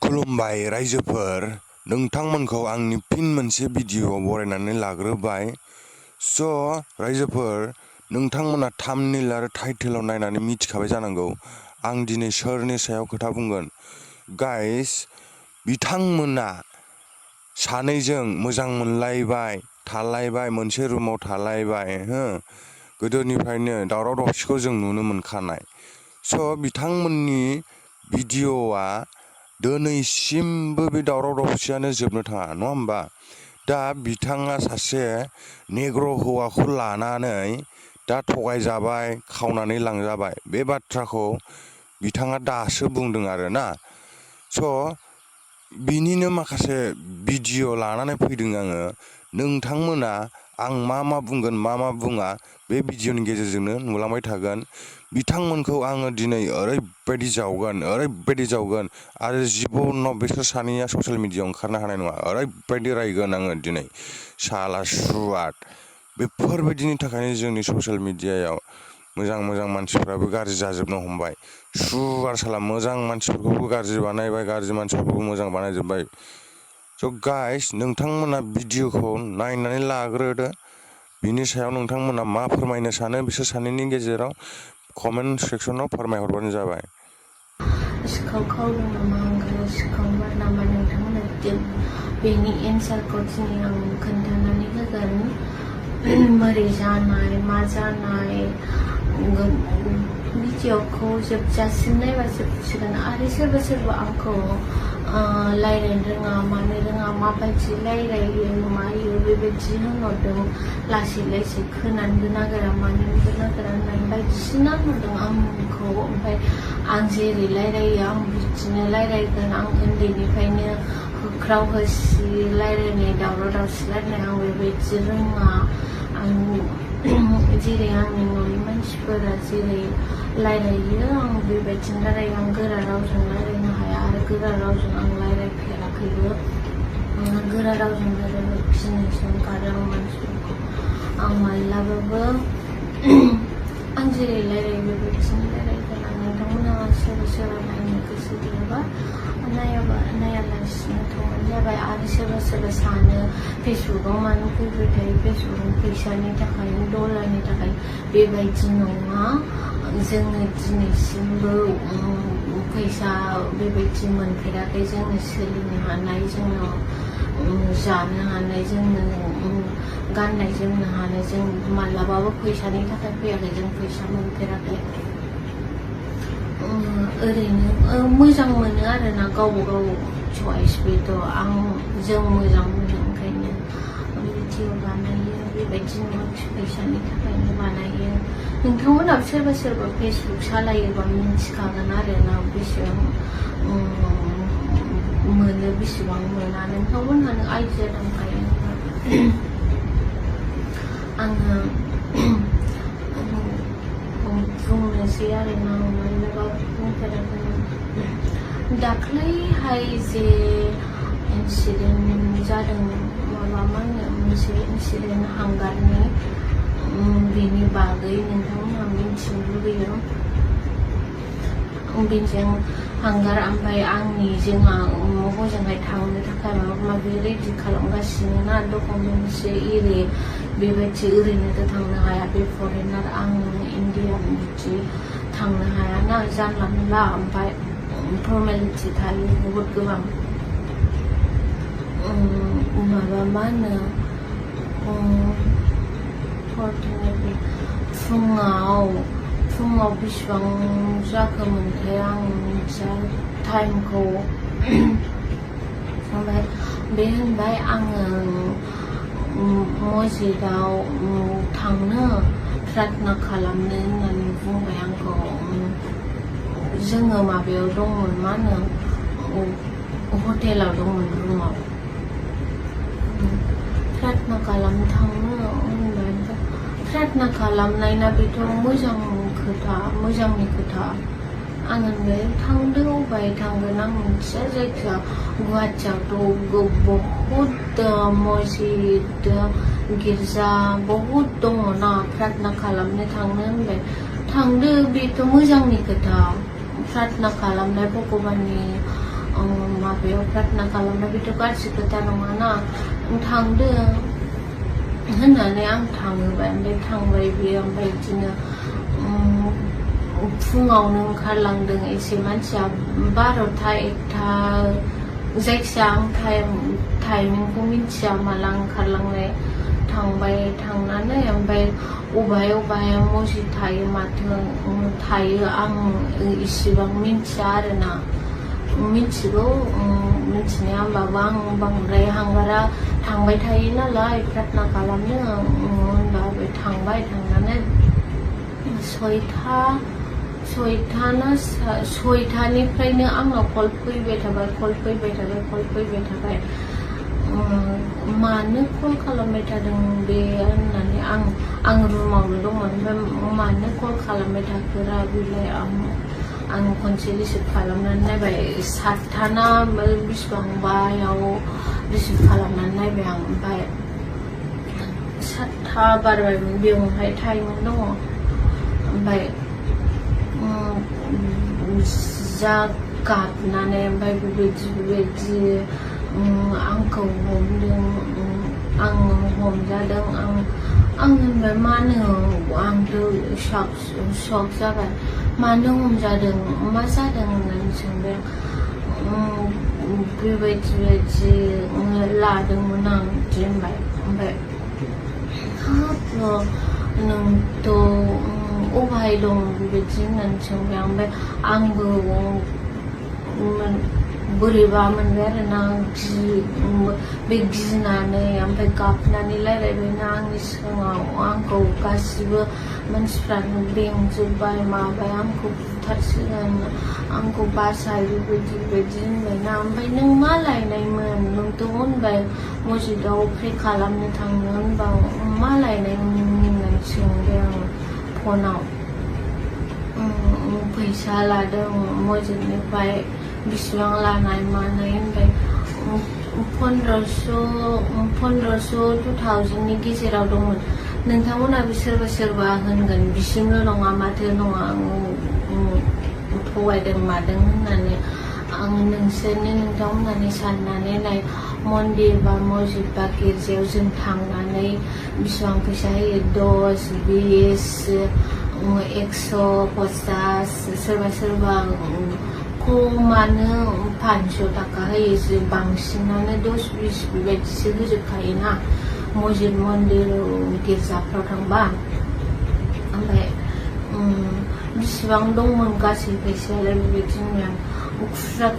खुलुमबाय रायजोफोर, नोंथांमोनखौ आंनि फिन मोनसे भिडिअ बरायनानै लाग्रोबाय। रायजोफोर, नोंथांमोना थाम्बनेल आरो टाइटेलाव नायनानै मिथिखाबाय जानांगौ आं दिनै सोरनि सायाव खोथा बुंगोन। गाइस, बिथांमोना सानैजों मोजां मोनलायबाय, थालायबाय, मोनसे रुमाव थालायबाय, गोदोनिफ्रायनो दावराव दावसिखौ जों नुनो मोनखानाय। बिथांमोननि भिडिअआ दिनैसिमबो बे दावराव दावसियानो जोबनो थाङा, नङा होमबा? दा बिथाङा सासे नेग्र' हौवाखौ लानानै दा थगायजाबाय, खावनानै लांजाबाय। बे बाथ्राखौ बिथाङा दासो बुंदों आरोना। बिनिनो माखासे भिडिअ लानानै फैदों आङो। नोंथांमोना आं मा बुंगोन मा बुङा बे भिडिअनि गेजेरजोंनो नुलांबाय थागोन। बिथांमोनखौ आङो दिनै ओरैबायदि जावगोन आरो जिबनाव बिसोर सानैया ससियेल मिडियायाव ओंखारनो हानाय नङा। ओरैबायदि रायगोन आङो दिनै, साला सुवाद। बेफोरबायदिनि थाखायनो जोंनि ससियेल मिडियायाव मोजां मानसिफ्राबो गाज्रि जाजोबनो हमबाय। सुवार साला मोजां मानसिफोरखौबो गाज्रि बानायबाय, गाज्रि मानसिफोरखौबो मोजां बानायजोब्बाय। गाइस, नोंथांमोना भिडिअखौ नायनानै लाग्रोदो। बिनि सायाव नोंथांमोना मा फोरमायनो सानो बिसोर सानैनि गेजेराव कमेन्ट सेक्सनाव फोरमायहरबानो जाबाय। सिखाव खावदों नामा, आंखौ सिखावबाय नामा, नोंथांमोना बेनि एन्सारखौ दिनै आं खोन्थानानै होगोन। मारै जानाय, मा जानाय, भिडिअखौ जोबजासिम नायबा जोबसिगोन। आरो सोरबा आंखौ रायज्लायनो रोङा, मानो रोङा, माबायदि रायज्लायो मायो बेबायदि होनहरदों। लासै खोनानोबो नागिरा, मानोबो नागिरा होननानै बायदिसिना होनहरदों आंखौ। ओमफ्राय आं जेरै रायज्लायो आं बिदिनो रायज्लायगोन। आं उन्दैनिफ्रायनो होख्राव होसि रायज्लायनाय, दावराव दावसि रायज्लायनाय आं बेबायदि रोङा। आं जेरै आंनि न'नि मानसिफोरा जेरै रायज्लायो आं बेबायदिनो रायज्लायो। आं गोरा रावजों रायज्लायनो हाया आरो गोरा रावजों आं रायज्लायफेराखैबो। गोरा रावजों रायज्लायनो गिनोसो ओंखारो आं मानसिफोरखौ। आं माब्लाबाबो आं जेरै रायज्लायो बेबायदिनो रायज्लायगोन आं। नोंथांमोना सोरबा नायनो गोसो गैयाबा नायालासिनो थांबानो जाबाय। आरो सोरबा सानो फेसबुकाव मानो फैबाय थायो, फेसबुकाव फैसानि थाखाय, डलारनि थाखाय। बेबायदि नङा। जोङो दिनैसिमबो फैसा बेबायदि मोनफेराखै। जोङो सोलिनो हानाय, जोङो जानो हानाय, जोङो गाननाय जोमनो हानाय, जों माब्लाबाबो फैसानि थाखाय फैयाखै। जों फैसा मोनफेराखै। ओरैनो मोजां मोनो आरोना, गावबा गाव चइस। बेथ' जों मोजां मोनो ओंखायनो भिडिअ बानायो। बेबायदि नङा फैसानि थाखायनो बानायो। नोंथांमोनाबो सोरबा फेसबुक सालायोबा मिन्थिखागोन आरोना बेसेबां मोनो बेसेबां मोना। नोंथांमोनहानो आइडिया दंखायो। आङो बुंनोसै आरोना, माब्लाबा बुंफेराखै। दाख्लैहाय जे इन्सिडेन्ट जादों, मोनसे इन्सिडेन्ट हांगारनि, बेनि बागै नोंथांमोनहा मिथिनो लुबैयो। बेजों हांगार ओमफ्राय जोंहा हजोंहाय थांनो थाखाय माबा माबि रेडि खालामगासिनो ना, डकुमेन्टस एरि। बेबायदि ओरैनोथ' थांनो हाया, बे फरेनार। आं इण्डिया बिदि थांनो हाया ना, जानला मोनला। ओमफ्राय फर्मेलिटि थायो बहुद गोबां। फुङाव बेसेबां जाखोमोनथाय आं मिथिया टाइमखौ। ओमफ्राय बे होनबाय आङो मस्जिदाव थांनो प्रार्थना खालामनो होननानै बुंबाय आंखौ। जोङो माबायाव दंमोन, मा होनो, हटेलाव दंमोन, रुमाव। प्रार्थना खालामनो थांनो होनबाय। प्रार्थना खालामनायना बेथ' मोजांनि खोथा। आं होनबाय थांदो, अबाय थांगोन आं मिथिया। जायखिया गुवाहाटियावथ' बहुद मस्जिद, गिर्जा बहुद दङ ना, प्रार्थना खालामनो थांनो होनबाय। थांदो, बेथ' मोजांनि खोथा। प्रार्थना खालामनाय भगबाननि बेयाव प्रार्थना खालामनाय बेथ' गाज्रि खोथा नङाना थांदों होननानै आं थाङोबाय ओमफ्राय थांबाय बियो ओमफ्राय बिदिनो फुङावनो ओंखारलांदों एसे मानसिया 12था 1था जायखिजाया आं टाइमिंखौ मिथिया माला ओंखारलांनाय थांबाय थांनानै ओमफ्राय अबहाय मस्जिद थायो माथो थायो आं इसेबां मिथिया आरोना मिथिगौ मिथिनाया होमबाबो आं बांद्राय हांगारा थांबाय थायो नालाय प्रार्थना खालामनो होनबा बे थांबाय थांनानै 6थानिफ्रायनो आंनाव कल फैबाय थाबाय मानो कल खालामबाय थादों बे होननानै आं रुमावनो दंमोन ओमफ्राय मानो कल खालामबाय थाखोरा बेलाय आं खनसे रिसिभ खालामनानै नायबाय 7था बेसेबांबायाव रिसिभ खालामनानै नायबाय आं ओमफ्राय 7था बारबायमोन बेवहाय टाइममोन दङ ओमफ्राय जा गाबनानै ओमफ्राय बेबायदि आंखौ हमदों आं हमजादों आं होनबाय मानो आंथ' शक जाबाय मानो हमजादों मा जादों होननानै सोंबाय बेबायदि लादोंमोन आं बिदि होनबाय ओमफ्राय नोंथ' अबहाय दं बेबायदि होननानै सोंबाय ओमफ्राय आंबो बोरैबा मोनबाय आरोना बे गिनानै ओमफ्राय गाबनानै रायलायबायना आंनि सिगाङाव आंखौ गासिबो मानसिफ्रानो बेंजोब्बाय माबाय आंखौ बुथारसिगोन आंखौ बासाय बेबायदि होनबायना ओमफ्राय नों मा लायनायमोन नोंथ' होनबाय मस्जिदाव प्रे खालामनो थांनो होनबा मा लायनायमोन होननानै सोंबाय आङो फनाव फैसा लादों मस्जिदनिफ्राय बेसेबां लानाय मानाय होनबाय 1500 2000नि गेजेराव दंमोन नोंथांमोनाबो सोरबा होनगोन बिसिमल' नङा माथो नङा थगायदों मादों होननानै आं नोंथांमोनानि साननानै नाय मन्दिर बा मस्जिद बा गिर्जायाव जों थांनानै बेसेबां फैसा होयो 10 20 150 सोरबा खमानो 500 थाखा होयो बांसिनानो 10-20 बेबायदिसो होजोबखायोना मस्जिद मन्दिर गिर्जाफ्राव थांबा ओमफ्राय बेसेबां दंमोन गासै फैसायालाय बेबायदि होनबाय आं खुस्रा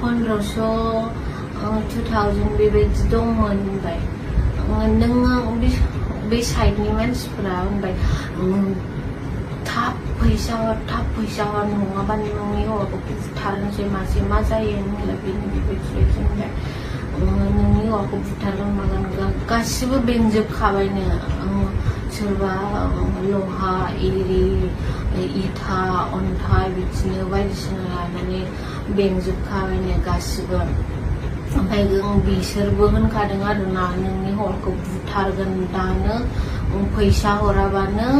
1500 2000 बेबायदि दंमोन होनबाय नोङो बे साइडनि मानसिफोरा होनबाय थाब फैसा हर नङाबा नोंनि हौवाखौ बुथारनोसै मासे मा जायो होनलाय बेनि बेबायदि होनबाय नोंनि हौवाखौ बुथारगोन मागोन गासिबो बेंजोबखाबायनो सोरबा लहा इरि इथा अन्थाइ बिदिनो बायदिसिना लानानै बेंजोबखाबायनो गासिबो ओमफ्राय बिसोरबो होनखादों आरोना नोंनि हौवाखौ बुथारगोन दानो फैसा हराबानो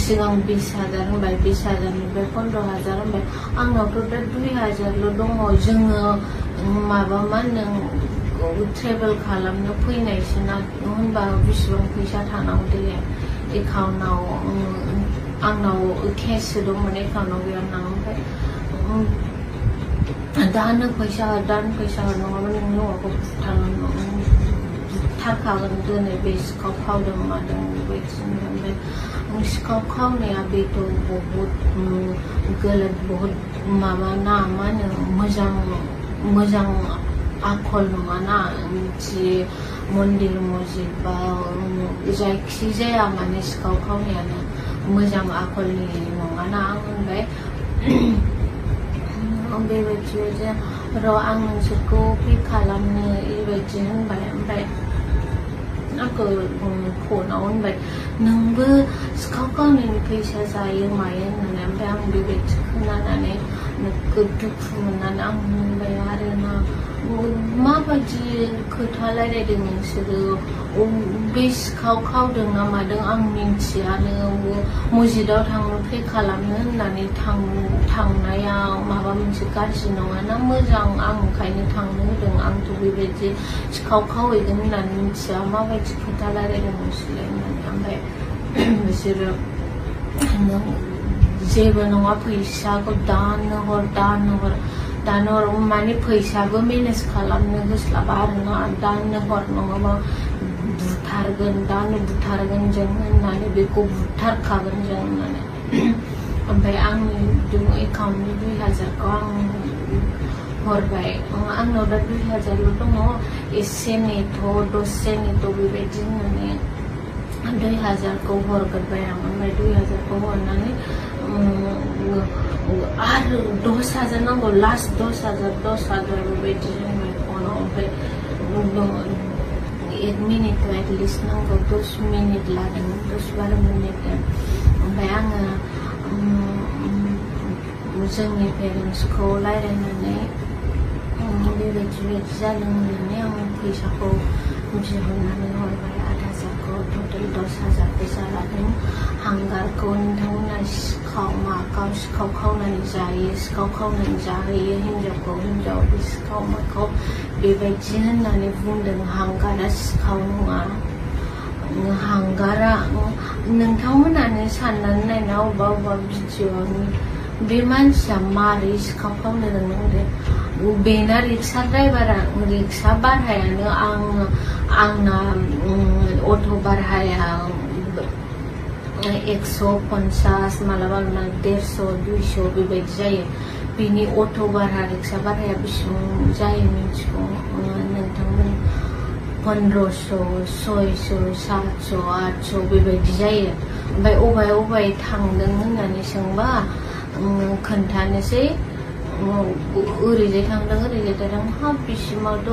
सिगां 20,000 होनबाय 20,000निफ्राय 15,000 होनबाय आंनावथ' दा 2,000ल' दङ जोङो माबा मा होनो ट्रेभेल खालामनो फैनायसोना होनबा बेसेबां फैसा थानांगौ देलाय एकाउन्टआव आंनाव केससो दंमोन एकाउन्टआव गैयामोन ओमफ्राय दानो फैसा हर नङाबा नोंनि हौवाखौ बुथारखागोन दिनै बे सिखाव खावदों मादों बेबायदि ओमफ्राय सिखाव खावनाया बेथ' बहुद गलत बहुद माबा ना मा होनो मोजां आखल नङाना जि मन्दिर मस्जिद बा जायखि जाया माने सिखाव खावनायानो मोजां आखलनि नङाना आं होनबाय बेबायदि र' आं नोंसोरखौ पे खालामनो बेबायदि होनबाय ओमफ्राय आंखौ फनाव होनबाय नोंबो सिखाव खावनायनि फैसा जायो मायो होननानै ओमफ्राय आं बेबायदि खोनानानै नोगोद दुखु मोननानै आं होनबाय आरोना माबायदि खोथा रायलायदों नोंसोरो बे सिखाव खावदों ना मादों आं मिन्थियानो मस्जिदाव थांनो प्रे खालामनो होननानै थांनाया माबा मोनसे गाज्रि नङा ना मोजां आं ओंखायनो थांनो होदों आंथ' बेबायदि सिखाव खावहैगोन होननानै मिथिया माबायदि खोथा रायलायदों नोंसोरलाय होननानै ओमफ्राय बिसोरो जेबो नङा फैसाखौ दानो हर माने फैसाबो मेनेज खालामनो होस्लाबा आरोना दानो हर नङाबा दानो बुथारगोन जों होननानै बेखौ बुथारखागोन जों होननानै ओमफ्राय आंनि एकाउन्टनि 2000खौ आं हरबाय आंनाव दा 2000ल' दङ एसे नेथ' दसे नेथ' बेबायदि होननानै 2000खौ हरग्रोबाय आं ओमफ्राय 2000खौ हरनानै आरो 10,000 नांगौ लास्ट 10,000 बेबायदि होनबाय फनाव ओमफ्राय 8 मिनिट एटलिस्ट नांगौ 10 मिनिट लादों 10-12 मिनिट ओमफ्राय आङो जोंनि पेरेन्टसखौ रायलायनानै बेबायदि जादों होननानै आं फैसाखौ बिहरनानै हरबाय 8,000खौ टटेल 10,000 फैसा लादों हांगारखौ नोंथांमोना सिखाव खावनानै जायो सिखाव खावनानै जाहैयो हिनजावखौ हिनजाव बे सिखाव माखाव बेबायदि होननानै बुंदों हांगारा सिखाव नङा हांगारा नोंथांमोनानो साननानै नायना अबेबा भिडिअ'नि बे मानसिया मारै सिखाव खावनो रोंदों बेना रिक्सा भारायानो आंना अट' भाराया 150 मालाबा 150-200 बेबायदि जायो बिनि अट' भारा रिक्सा भाराया बेसेबां जायो मिथिगौ नोंथांमोन 1500, 600, 700, 800 बेबायदि जायो ओमफ्राय अबाय थांदों होननानै सोंबा खोन्थानोसै ओरैजाय थांदों हाब बिसिमावथ'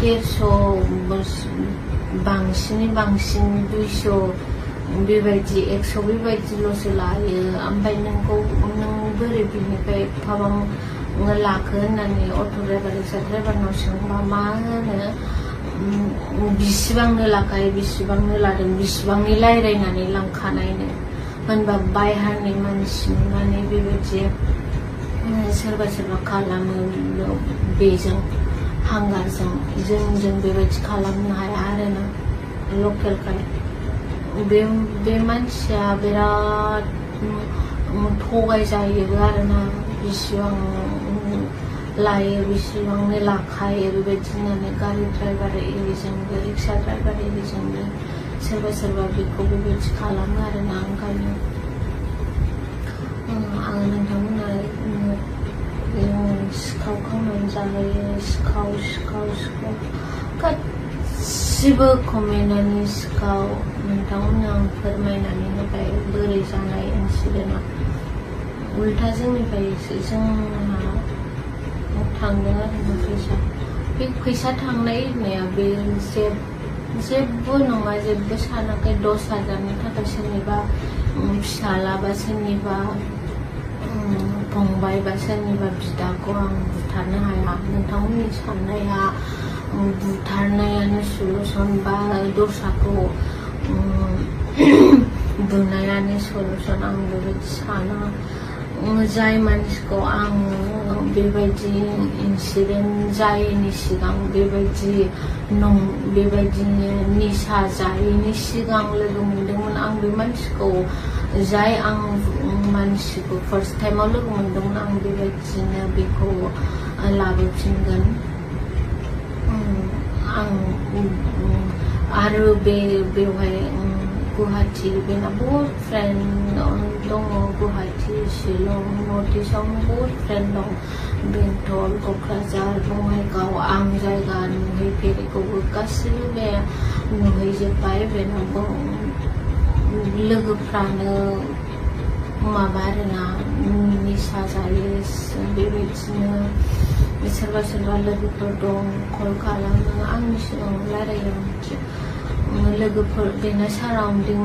150 बांसिन 200 बेबायदि 100 बेबायदिल'सो लायो ओमफ्राय नों बोरै बिनिफ्राय एफाबां लाखो होननानै अट' ड्राइभार रिक्सा ड्राइभारनाव सोंबा मा होनो बिसिबांनो लाखायो बिसिबांनो लादों बिसिबांनि रायलायनानै लांखानायनो होनबा बायहारनि मानसि माने बेबायदि सोरबा खालामो बेजों हांगारजों जों बेबायदि खालामनो हाया आरोना लकेलखाय बे मानसिया बिराद थगायजायोबो आरोना बिसिबां लायो बिसिबांनो लाखायो बेबायदि होननानै गारि ड्राइभार एरिजोंबो रिक्सा ड्राइभार एरिजोंबो सोरबा बेखौ बेबायदि खालामो आरोना ओंखायनो आङो नोंथांमोना सिखाव खावनानै जाहैयो सिखाव गासिबो कमेन्टआनो सिखाव नोंथांमोननो आं फोरमायनानै होबाय बोरै जानाय इन्सिडेन्टआ उल्था जोंहा थांदों आरोना बे फैसा थांनाय होननाया बे जेबो नङा जेबो सानाखै 10,000नि थाखाय सोरनिबा फिसाला बा सोरनिबा फंबाय बा सोरनिबा बिदाखौ आं बुथारनो हाया नोंथांमोननि साननाया बुथारनायानो सलुसन बा दस्राखौ बुनायानो सलुसन आं बेबायदि साना जाय मानसिखौ आं बेबायदि इन्सिडेन्ट जायैनि सिगां बेबायदिनो निसा जायैनि सिगां लोगो मोनदोंमोन आं बे मानसिखौ मानसिखौ फार्स्ट टाइमाव लोगो मोनदोंमोन आं बेबायदिनो बेखौ लाबोफिनगोन आरो बेवहाय गुवाहाटि बेना बहुत फ्रेन्ड दङ गुवाहाटि शिलं नर्थ इस्टआवनो बहुत फ्रेन्ड दं बेंटल क'क्राझार बङाइगाव आं जायगा नुहैफेरिखौबो गासिबो बे नुहैजोब्बाय बेनावबो लोगोफ्रानो माबा आरोना निसा जायो बेबायदिनो सोरबा लोगोफोर दं कल खालामो आंनि सिगाङाव रायलायो लोगोफोर बेना साराउन्डिं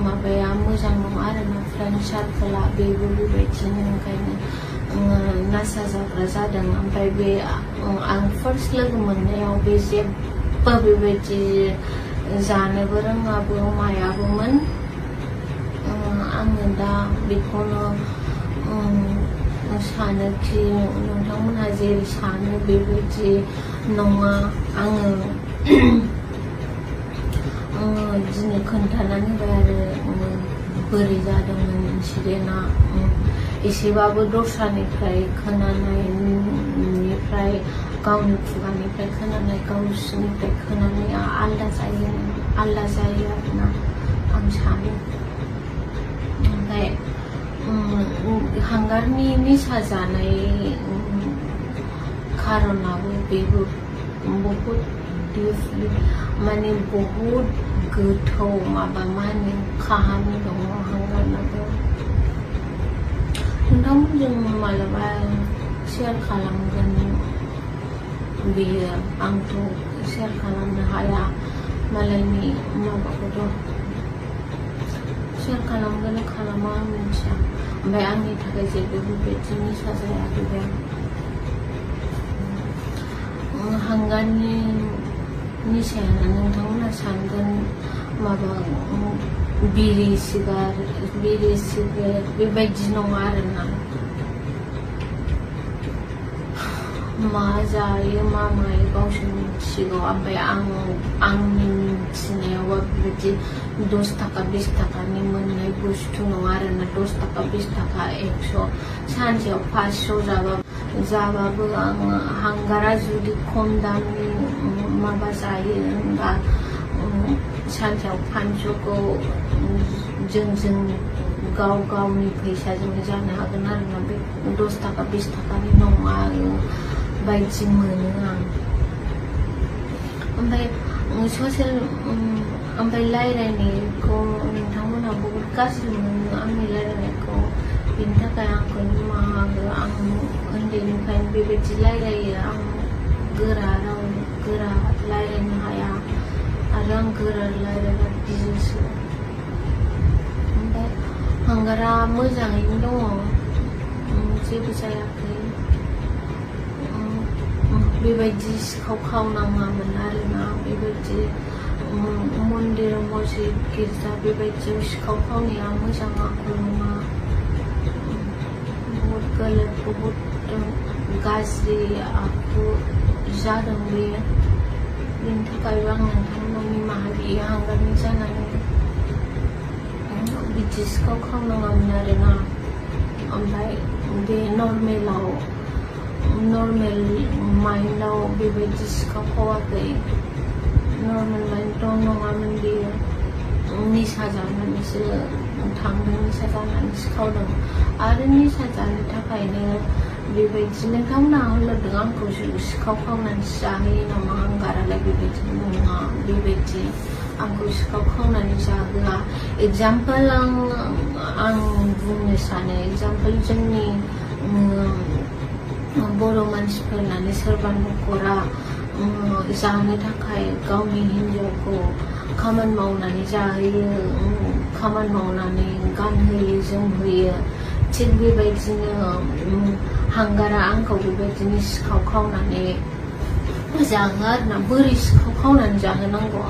माबाया मोजां नङा आरोना फ्रेन्ड सार्कोला बेबो बेबायदिनो ओंखायनो नासा जाग्रा जादों ओमफ्राय बे आं फार्स्ट लोगो मोननायाव बे जेबो बेबायदि जानोबो रोङाबो मायाबोमोन आङो दा बेखौनो सानोखि नोंथांमोनहा जेरै सानो बेबायदि नङा आङो दिनै खोन्थानानै होबाय आरो बोरै जादोंमोन इन्सिडेन्टआ एसेबाबो दस्रानिफ्राय खोनानायनिफ्राय गावनि खुगानिफ्राय खोनानाय गावसिनिफ्राय खोनानाया आलदा जायो आरोना आं सानो ओमफ्राय हांगारनि निसा जानाय खारनाबो बेबो बहुद डिपलि माने बहुद गोथौ माबा मा होनो काहानि दङ हांगारनाबो नोंथांमोनजों मालाबा शेयार खालामगोन बेयो आंथ' शेयार खालामनो हाया मालायनि माबाखौथ' शेयार खालामगोन खालामा आं मिथिया ओमफ्राय आंनि थाखाय जेबो बेबायदि निसा जायाखै बे हांगारनि निसायानो नोंथांमोना सानगोन माबा बिरि सिगारेट बेबायदि नङा आरोना मा जायो मा मायो गावसोर मिथिगौ ओमफ्राय आंनि मिथिनायावबा बेबायदि 10 थाखा 20 थाखानि मोननाय बुस्थु नङा आरोना 10 थाखा 20 थाखा 100 सानसेयाव 500 जाबाबो आङो हांगारा जुदि खम दामनि माबा जायो होनबा सानसेयाव 500खौ जों गावनि फैसाजोंनो जानो हागोन आरोना बे 10 थाखा 20 थाखानि नङा बायदि मोनो आं ओमफ्राय ओमफ्राय रायलायनायखौ नोंथांमोनहा बहुद गाज्रि मोनो आंनि रायलायनायखौ बेनि थाखाय आंखौ निमाहा हो आं उन्दैनिफ्रायनो बेबायदि रायलायो आं गोरा रायलायनो हाया आरो आं गोरा रायलायबा गियोसो ओमफ्राय हांगारा मोजाङैनो दङ जेबो जायाखै बेबायदि सिखाव खावनाङामोन आरोना बेबायदि मन्दिर मस्जिद गिर्जा बेबायदियाव सिखाव खावनाया मोजां आखु नङा बहुद गलत बहुद गाज्रि आखु जादों बेनि थाखायबो आं नोंथांमोनाव निमाहा बियो हांगारनि जानानै बिदि सिखाव खावनाङामोन आरोना ओमफ्राय बे नर्मेल माइन्डआव बेबायदि सिखाव खावाखै नर्मेल माइन्डआव नङामोन बेयो निसा जानानैसो थांदों निसा जानानैसो खावदों आरो निसा जानो थाखायनो बेबायदि नोंथांमोनहा होनदों आंखौ सिखाव खावनानैसो जाहोयो नामा हांगारालाय बेबायदि नङा बेबायदि आंखौ सिखाव खावनानै जाहोआ एगजामपोल आं बुंनो सानो एगजामपोल जोंनि बर' मानसिफोरनानो सोरबा न'खरा जानो थाखाय गावनि हिन्जावखौ खामानि मावनानै जाहोयो खामानि मावनानै गानहोयो जोमहोयो थिग बेबायदिनो हांगारा आंखौ बेबायदिनो सिखाव खावनानै जाहो आरोना बोरै सिखाव खावनानै जाहोनांगौ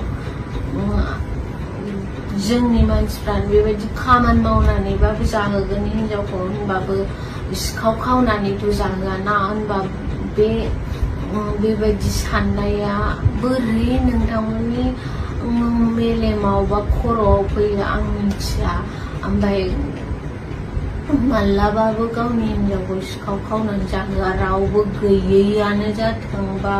जोंनि मानसिफ्रानो बेबायदि खामानि मावनानैबाबो जाहोगोन हिन्जावखौ होनबाबो सिखाव खावनानैथ' जाहोआ ना होनबा बेबायदि साननाया बोरै नोंथांमोननि मेलेमाव बा खर'आव फैयो आं मिथिया ओमफ्राय मालाबाबो गावनि हिन्जावखौ सिखाव खावनानै जाहोआ रावबो गैयैयानो जाथों बा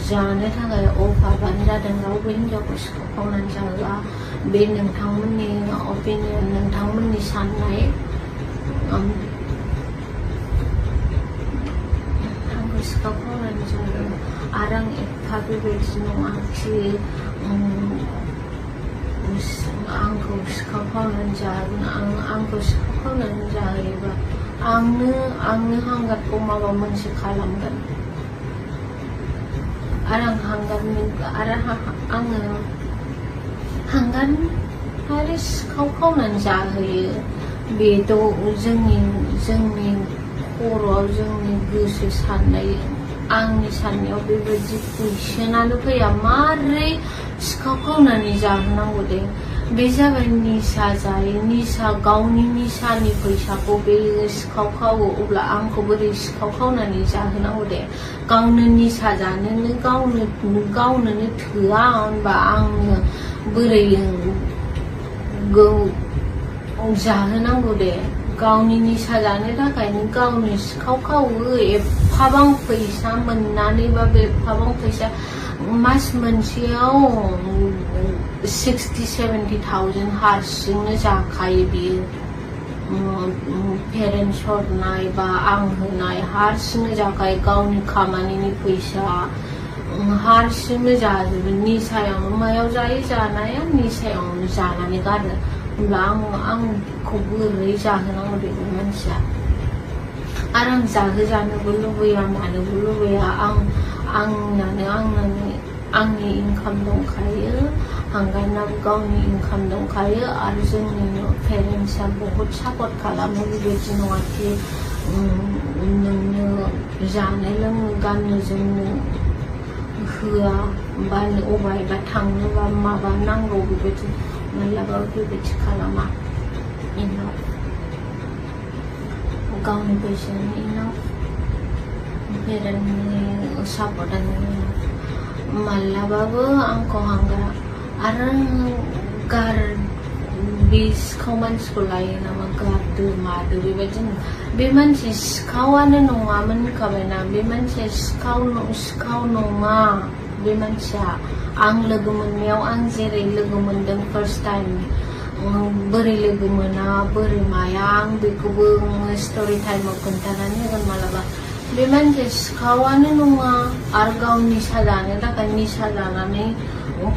जानो थाखाय अभाबानो जादों रावबो हिन्जावखौ सिखाव खावनानै जाहोआ बे नोंथांमोननि अपिनियन नोंथांमोननि साननाय आंखौ सिखाव खावनानै जायो आरो आं एफा बेबायदि नङाखि आंखौ सिखाव खावनानै जागोन आंखौ सिखाव खावनानै जायोबा आंनो हांगारखौ माबा मोनसे खालामगोन आरो आं आङो हांगार आरो सिखाव खावनानै जाहोयो बेथ' जोंनि खर'आव जोंनि गोसो साननाय आंनि साननायाव बेबायदि कुइसनानो फैया मारै सिखाव खावनानै जाहोनांगौ दे बे जाबाय निसा जायो निसा गावनि निसानि फैसाखौ बे सिखाव खावो अब्ला आंखौ बोरै सिखाव खावनानै जाहोनांगौ दे गावनो निसा जानोनो गावनोनो थोआ होनबा आंनो बोरै जाहोनांगौ दे गावनि निसा जानो थाखायनो गावनो सिखाव खावो एफाबां फैसा मोननानैबाबो एफाबां फैसा मास मोनसेयाव 60-70,000 हारसिंनो जाखायो बियो पेरेन्टस हरनाय बा आं होनाय हारसिंनो जाखायो गावनि खामानिनि फैसा हारसिंनो जाजोबो निसायावनो मायाव जायो जानाया निसायावनो जानानै गारो होमब्ला आंखौ बोरै जाहोनांगौ बे मानसिया आरो आं जाहोजानोबो लुबैया मानोबो लुबैया आंनि इनकाम दंखायो हांगारनाबो गावनि इनकाम दंखायो आरो जोंनि पेरेन्टसा बहुत सापर्ट खालामो बेबायदि नङाखि नोंनो जानो लोंनो गाननो जोमनो होआ बा अबायबा थांनोबा माबा नांगौ बेबायदि मालाबाबो बेबायदि खालामा इनाफ गावनि फैसानि इनाफ पेरेन्टनि सापर्टआनो इनाफ मालाबाबो आंखौ हांगारा आरो बे सिखाव मानसिखौ लायो नामा गारदो मादो बेबायदि बे मानसि सिखावानो नङामोन होनखाबायना बे मानसिया सिखाव नङा बे मानसिया आं लोगो मोननायाव आं जेरै लोगो मोनदों फार्स्ट टाइम बोरै लोगो मोना बोरै माया आं बेखौबो स्ट'रि टाइमाव खोन्थानानै होगोन मालाबा बे मानसिया सिखावानो नङा आरो गाव निसा जानो थाखाय निसा जानानै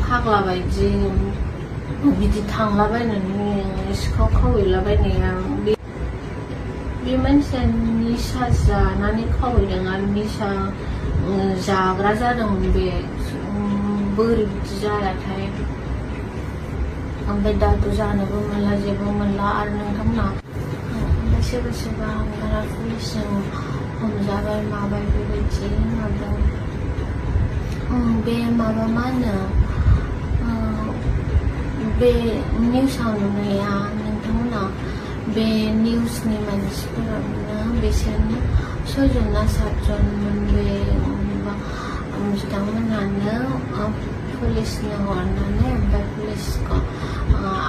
फाग्ला बायदि बिदि थांलाबायनानै सिखाव खावहैलाबायनाया बे मानसिया निसा जानानै खावहैदों आरो निसा जाग्रा जादोंमोन बे बोरै बिदि जायाथाय ओमफ्राय दाथ' जानोबो मोनला जेबो मोनला आरो नोंथांमोना ओमफ्राय सोरबा सोरबा हांगारा पुलिसजों हमजाबाय माबाय बेबायदि माबादों बे माबा मा होनो बे निउसाव नुनाया नोंथांमोना बे निउसनि मानसिफोरानो बिसोरनो 6 जन ना 7 जनमोन बे बिथांमोनहानो पुलिसनो हरनानै ओमफ्राय पुलिसखौ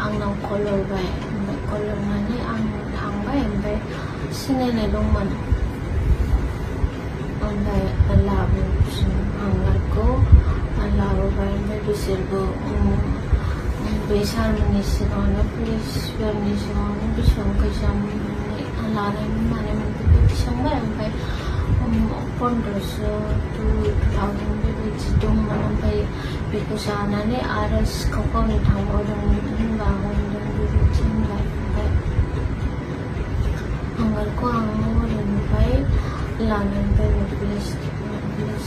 आंनाव कल हरबाय ओमफ्राय कल हरनानै आं थांबाय ओमफ्राय सिनायनाय दंमोन ओमफ्राय हांगारखौ लाबोबाय ओमफ्राय बिसोरबो बे सारमोननि सिगाङावनो पुलिसफोरनि सिगाङावनो बेसेबां फैसा लानायमोन मानायमोन बेबायदि सोंबाय ओमफ्राय 1500 to 2000 बेबायदि दंमोन ओमफ्राय बेखौ जानानै आरो सिखाव खावनो थांबावदोंमोन होनबा हमदों बेबायदि होनबाय ओमफ्राय हांगारखौ आं हरनिफ्राय लानानै फैबाय पुलिस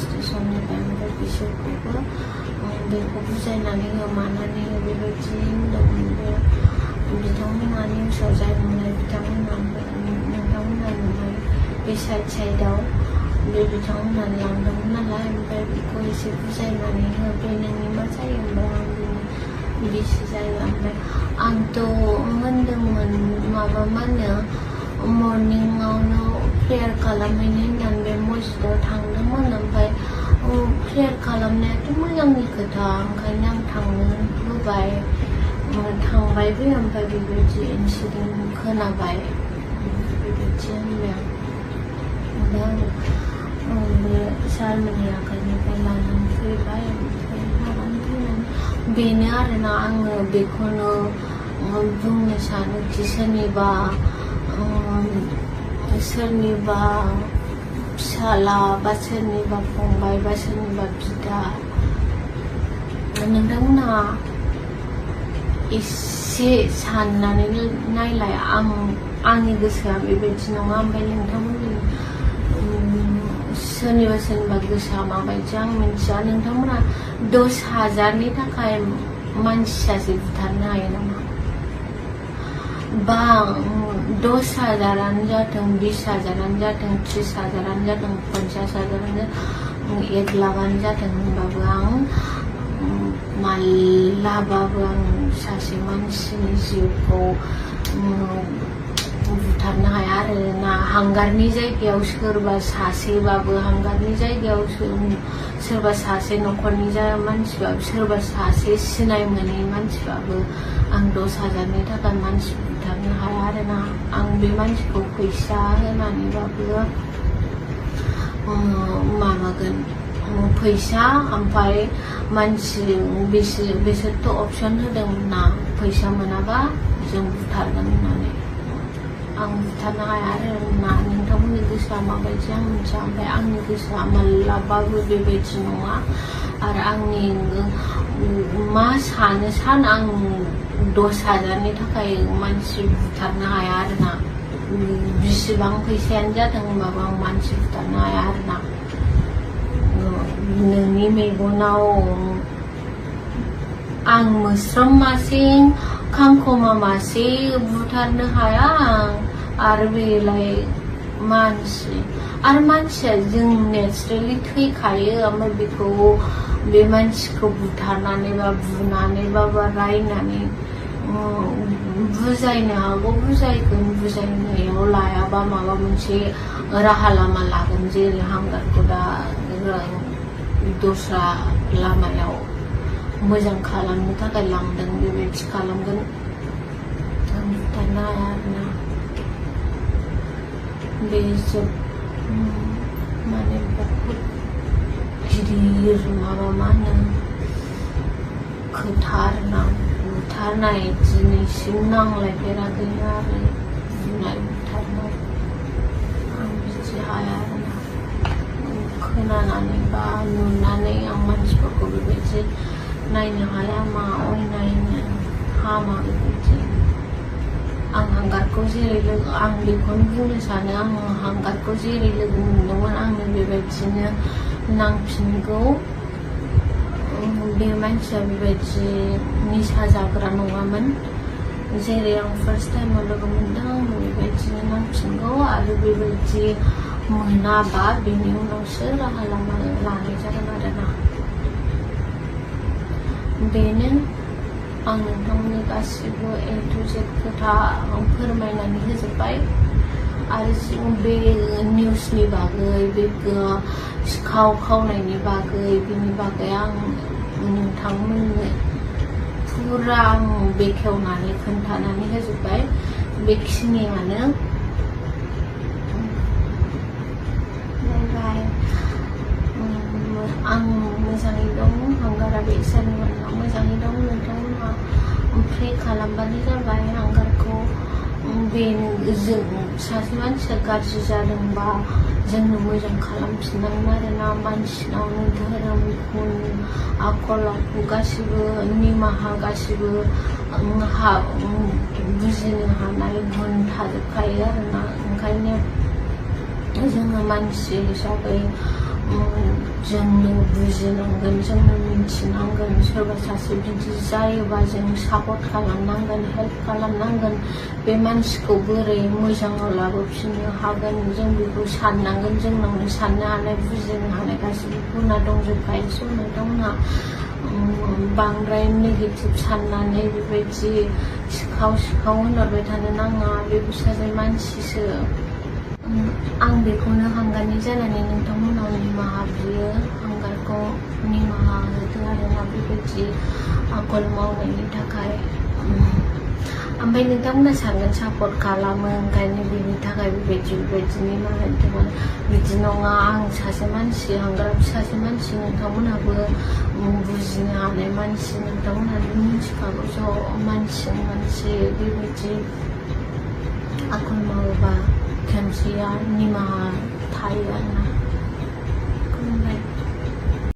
स्टेसननिफ्राय ओमफ्राय बिसोरखौबो बेखौ बुजायनानै हो मानानै हो बेबायदि होनदोंमोन बे बिथांमोनहा निउसाव जाय नुनाय नोंथांमोनहा नुनाय बे साइडआव बे बिथांमोनहा लांदोंमोन नालाय ओमफ्राय बेखौ एसे बुजायनानै हो बे नोंनि मा जायो ओमफ्राय आं बिसि जायो ओमफ्राय आंथ' होनदोंमोन माबा मा होनो मर्निंआवनो प्रेयार खालामहैनो होननानै बे मस्जिदाव थांदोंमोन ओमफ्राय प्रेयार खालामनायाथ' मोजांनि खोथा ओंखायनो आं थांनो होबाय थांबायबो ओमफ्राय बेबायदि इन्सिडेन्ट खोनाबाय बेबायदि होनबाय आं बे सारमोननि आखाइनिफ्राय लानानै फैबाय ओमफ्राय लानानै फैनानै बेनो आरोना आङो बेखौनो बुंनो सानोखि सोरनिबा फिसाला बा सोरनिबा फंबाय बा सोरनिबा बिदा नोंथांमोनहा एसे साननानै नायलाय आंनि गोसोआ बेबायदि नङा ओमफ्राय नोंथांमोननि सोरनिबा गोसोआ माबायदि आं मिथिया नोंथांमोनहा 10,000नि थाखाय मानसि सासे बुथारनो हायो नामा bang 10,000-आनो जाथों 20,000-आनो जाथों 30,000-आनो जाथों 50,000-आनो जाथों 1,00,000-आनो जाथों होनबाबो आं मालाबाबो आं सासे मानसिनि जिउखौ बुथारनो हाया आरोना। हांगारनि जायगायाव सोरबा सासेबाबो, हांगारनि जायगायाव सोरबा सासे न'खरनि मानसिबाबो, सोरबा सासे सिनाय मोनै मानसिबाबो आं 10,000-नि थाखाय मानसि बुथारनो हाया आरोना। आं बे मानसिखौ फैसा होनानैबाबो माबागोन, फैसा ओमफ्राय मानसि बिसोरथ' अपसन होदोंमोन ना, फैसा मोनाबा जों बुथारगोन होननानै। आं बुथारनो हाया आरोना। नोंथांमोननि गोसोआ माबायदि आं मिथिया, ओमफ्राय आंनि गोसोआ मालाबाबो बेबायदि नङा। आरो आंनि मा सानो आं 10,000-नि थाखाय मानसि बुथारनो हाया आरोना। बिसिबां फैसायानो जाथों होनबाबो आं मानसि बुथारनो हाया आरोना। नोंनि मेगनाव आं मोस्रोम मासे, खांखमा मासे बुथारनो हाया, आरो बेलाय मानसि। आरो मानसिया जों नेचारेलि थैखायो, ओमफ्राय बे मानसिखौ बुथारनानै बा बुनानै बा रायनानै बुजायनो हागौ, बुजायगोन, बुजायनायाव लायाबा माबा मोनसे राहा लामा लागोन। जेरै हांगारखौ दा दस्रा लामायाव मोजां खालामनो थाखाय लांदों, बेबायदि खालामगोन। आं बुथारनो हाया आरोना। बे माने बहुद गिदिर माबा मा होनो खोथा आरोना। बुथारनाय दिनैसिम नांलायफेराखैनो आरो बुनाय बुथारनाय। आं बिदि हाया आरोना। खोनानानै बा नुनानै आं मानसिफोरखौ बेबायदि नायनो हाया, मा अयनायनो हामा बेबायदि। आं हांगारखौ जेरै आं बेखौनो बुंनो सानो, आं हांगारखौ जेरै लोगो मोनदोंमोन आंनो बेबायदिनो नांफिनगौ। बे मानसिया बेबायदि निसा जाग्रा नङामोन। जेरै आं फार्स्ट टाइमाव लोगो मोनदों आंनो बेबायदिनो नांफिनगौ। आरो बेबायदि मोनाबा बेनि उनावसो राहा लामा लानाय जागोन आरोना। बेनो आं नोंथांमोननि गासिबो A to Z खोथा फोरमायनानै होजोब्बाय। आरो बे निउसनि बागै, बे सिखाव खावनायनि बागै, बेनि बागै आं नोंथांमोननो फुरा आं बेखेवनानै खोन्थानानै होजोब्बाय। बेखिनियानो। आं मोजाङै दं, हांगाराबो इसोरनि अननायाव मोजाङै दं। नोंथांमोनहा प्रे खालामबानो जाबाय हांगारखौ। जों सासे मानसिया गाज्रि जादोंबा जोंनो मोजां खालामफिननांगोन आरोना। मानसिनावनो धोरोम, गुन, आखल आखु गासिबो निमाहा, गासिबो बुजिनो हानाय गुन थाजोबखायो आरोना। ओंखायनो जोङो मानसि हिसाबै जोंनो बुजिनांगोन, जोंनो मिथिनांगोन। सोरबा सासे बिदि जायोबा जों सापर्ट खालामनांगोन, हेल्प खालामनांगोन। बे मानसिखौ बोरै मोजाङाव लाबोफिननो हागोन जों बेखौ साननांगोन। जोंनावनो साननो हानाय, बुजिनो हानाय गासिबो गुना दंजोबखायो। स' नोंथांमोनहा बांद्राय नेगेटिभ साननानै बेबायदि सिखाव होनहरबाय थानो नाङा। बे सासे मानसिसो। आं बेखौनो हांगारनि जानानै नोंथांमोनाव निमाहा बियो। हांगारखौ निमाहा होदो आरोना बेबायदि आखल मावनायनि थाखाय। ओमफ्राय नोंथांमोना सानगोन सापर्ट खालामो, ओंखायनो बेनि थाखाय बेबायदि निमाहा होदोंमोन। बिदि नङा। आं सासे मानसि, हांगाराबो सासे मानसि, नोंथांमोनहाबो बुजिनो हानाय मानसि, नोंथांमोनहाबो मिथिखागौ। ज' मानसि बेबायदि आखल मावोबा खेमसेया निमाहा थायो आरोना।